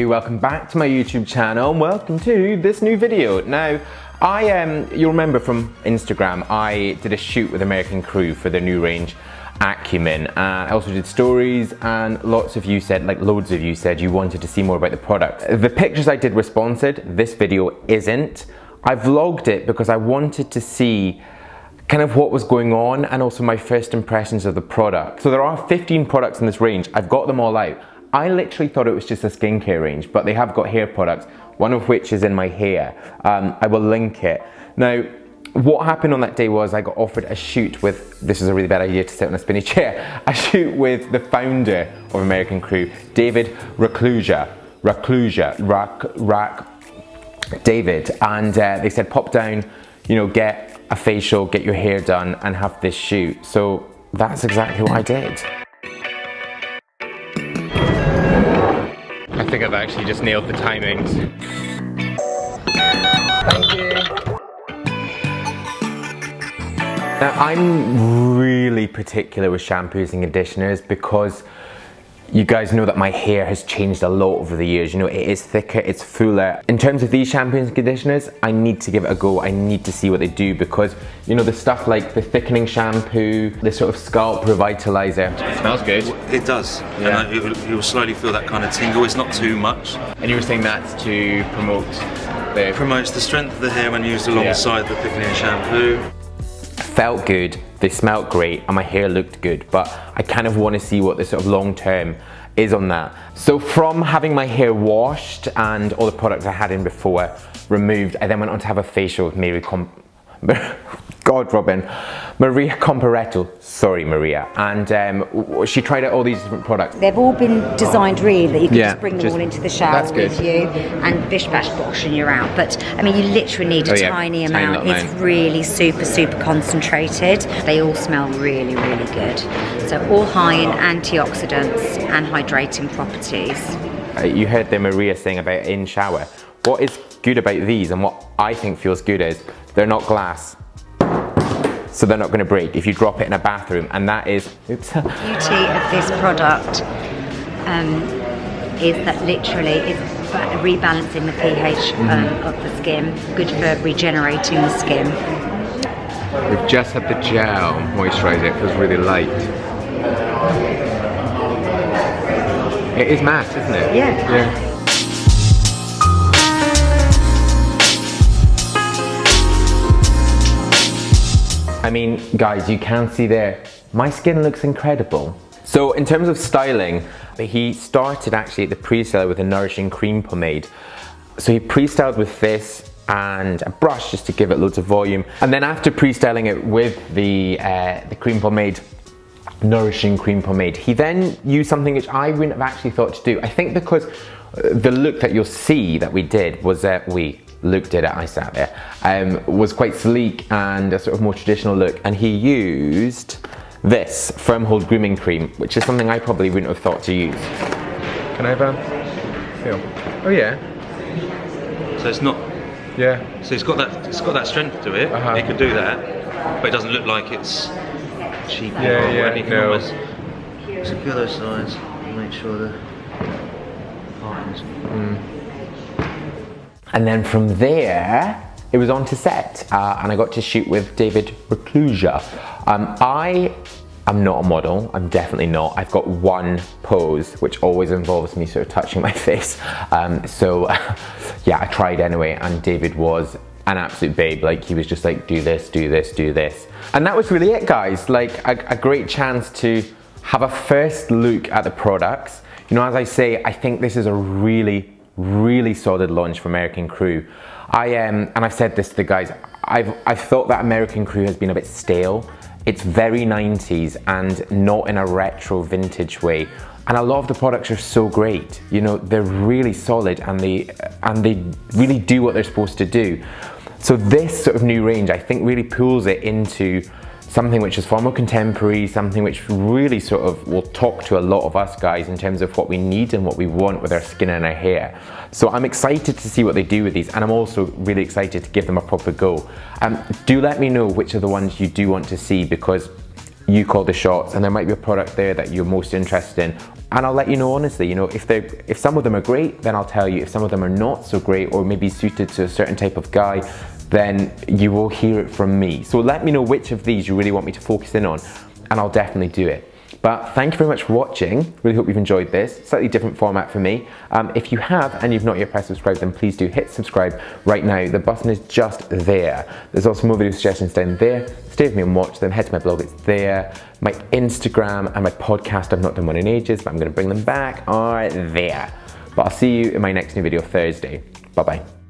you, welcome back to my YouTube channel and welcome to this new video. Now, you'll remember from Instagram, I did a shoot with American Crew for their new range, Acumen. I also did stories and lots of you said, like loads of you said, you wanted to see more about the product. The pictures I did were sponsored, this video isn't. I vlogged it because I wanted to see kind of what was going on and also my first impressions of the product. So there are 15 products in this range, I've got them all out. I literally thought it was just a skincare range, but they have got hair products, one of which is in my hair. I will link it. Now, what happened on that day was I got offered a shoot with, this is a really bad idea to sit on a spinny chair, a shoot with the founder of American Crew, David David, and they said pop down, you know, get a facial, get your hair done and have this shoot. So that's exactly what I did. I think I've actually just nailed the timings. Thank you. Now, I'm really particular with shampoos and conditioners because you guys know that my hair has changed a lot over the years. You know, it is thicker, it's fuller. In terms of these shampoos and conditioners, I need to give it a go. I need to see what they do because, you know, the stuff like the thickening shampoo, the sort of scalp revitalizer. It smells good. It does. Yeah. And you'll slowly feel that kind of tingle. It's not too much. And you were saying that's to promote It promotes the strength of the hair when used alongside the thickening shampoo. Felt good, they smelled great, and my hair looked good, but I kind of want to see what the sort of long term is on that. So from having my hair washed and all the products I had in before removed, I then went on to have a facial with Maria Comparetto, sorry Maria, and she tried out all these different products. They've all been designed really that you can just bring them all into the shower with you and bish bash bosh and you're out. But I mean, you literally need a tiny amount. It's really super concentrated. They all smell really good. So all high in antioxidants and hydrating properties. You heard the Maria saying about in shower. What is good about these and what I think feels good is they're not glass, so they're not going to break if you drop it in a bathroom, and that is, oops. The beauty of this product is that literally it's rebalancing the pH of the skin, good for regenerating the skin. We've just had the gel moisturiser, it feels really light. It is matte, isn't it? Yeah. I mean, guys, you can see there, my skin looks incredible. So in terms of styling, he started actually at the pre-style with a nourishing cream pomade. So he pre-styled with this and a brush just to give it loads of volume. And then after pre-styling it with the cream pomade, nourishing cream pomade, he then used something which I wouldn't have actually thought to do. I think because the look that you'll see that we did was that Luke did it, I sat there, was quite sleek and a sort of more traditional look, and he used this Firm Hold Grooming Cream, which is something I probably wouldn't have thought to use. Can I have a feel? Oh yeah. So it's not. Yeah. So it's got that strength to it. It could do that, but it doesn't look like it's cheap. No. Secure those sides and make sure the partners. And then from there, it was on to set, and I got to shoot with David Reclusia. I am not a model, I'm definitely not. I've got one pose, which always involves me sort of touching my face. Yeah, I tried anyway, and David was an absolute babe. Like, he was just like, do this, do this, do this. And that was really it, guys. Like, a great chance to have a first look at the products. You know, as I say, I think this is a really solid launch for American Crew. And I've said this to the guys, I've thought that American Crew has been a bit stale. It's very 90s and not in a retro vintage way. And a lot of the products are so great. You know, they're really solid and they really do what they're supposed to do. So this sort of new range, I think, really pulls it into something which is far more contemporary, something which really sort of will talk to a lot of us guys in terms of what we need and what we want with our skin and our hair. So I'm excited to see what they do with these, and I'm also really excited to give them a proper go. Do let me know which of the ones you do want to see, because you call the shots, and there might be a product there that you're most interested in. And I'll let you know honestly, you know, if some of them are great, then I'll tell you. If some of them are not so great, or maybe suited to a certain type of guy, then you will hear it from me. So let me know which of these you really want me to focus in on, and I'll definitely do it. But thank you very much for watching. Really hope you've enjoyed this. Slightly different format for me. If you have and you've not yet pressed subscribe, then please do hit subscribe right now. The button is just there. There's also more video suggestions down there. Stay with me and watch them. Head to my blog, it's there. My Instagram and my podcast, I've not done one in ages, but I'm gonna bring them back, are there. But I'll see you in my next new video Thursday. Bye-bye.